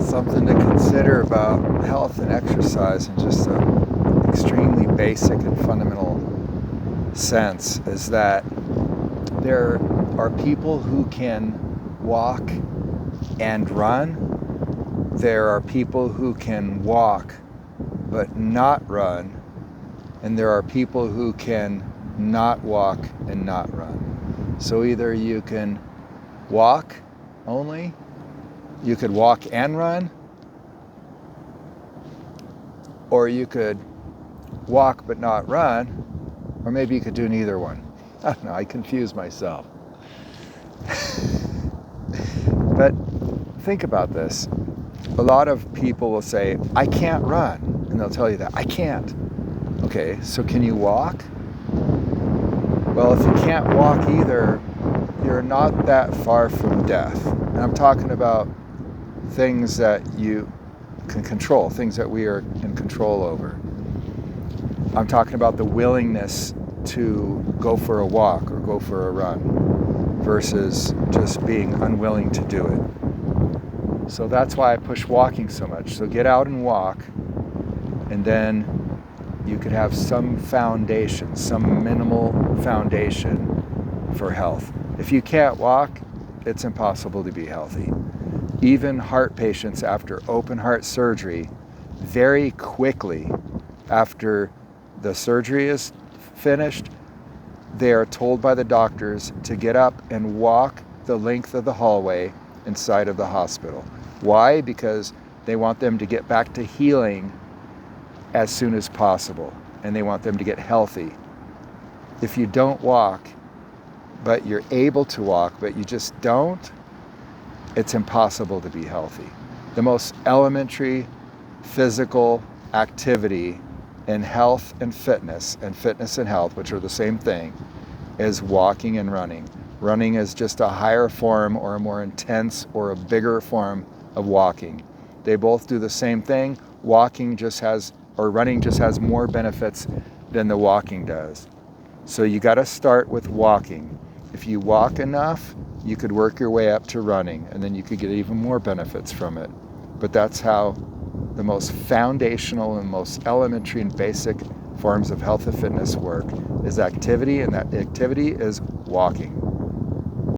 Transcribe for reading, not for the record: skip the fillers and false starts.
something to consider about health and exercise in just an extremely basic and fundamental sense is that there are people who can walk and run. There are people who can walk but not run. And there are people who can not walk and not run. So either you can walk only, you could walk and run, or you could walk but not run, or maybe you could do neither one. I don't know, I confuse myself. But think about this. A lot of people will say, I can't run, and they'll tell you that, I can't. Okay, so can you walk? Well, if you can't walk either, you're not that far from death. And I'm talking about things that you can control, things that we are in control over. I'm talking about the willingness to go for a walk or go for a run versus just being unwilling to do it. So that's why I push walking so much. So get out and walk, and then you could have some foundation, some minimal foundation for health. If you can't walk, it's impossible to be healthy. Even heart patients after open heart surgery, very quickly after the surgery is finished, they are told by the doctors to get up and walk the length of the hallway inside of the hospital. Why? Because they want them to get back to healing as soon as possible, and they want them to get healthy. If you don't walk, but you're able to walk, but you just don't, it's impossible to be healthy. The most elementary physical activity in health and fitness and health, which are the same thing, is walking and running. Running is just a higher form or a more intense or a bigger form of walking. They both do the same thing. Running just has more benefits than the walking does. So you got to start with walking. If you walk enough, you could work your way up to running, and then you could get even more benefits from it. But that's how the most foundational and most elementary and basic forms of health and fitness work, is activity, and that activity is walking.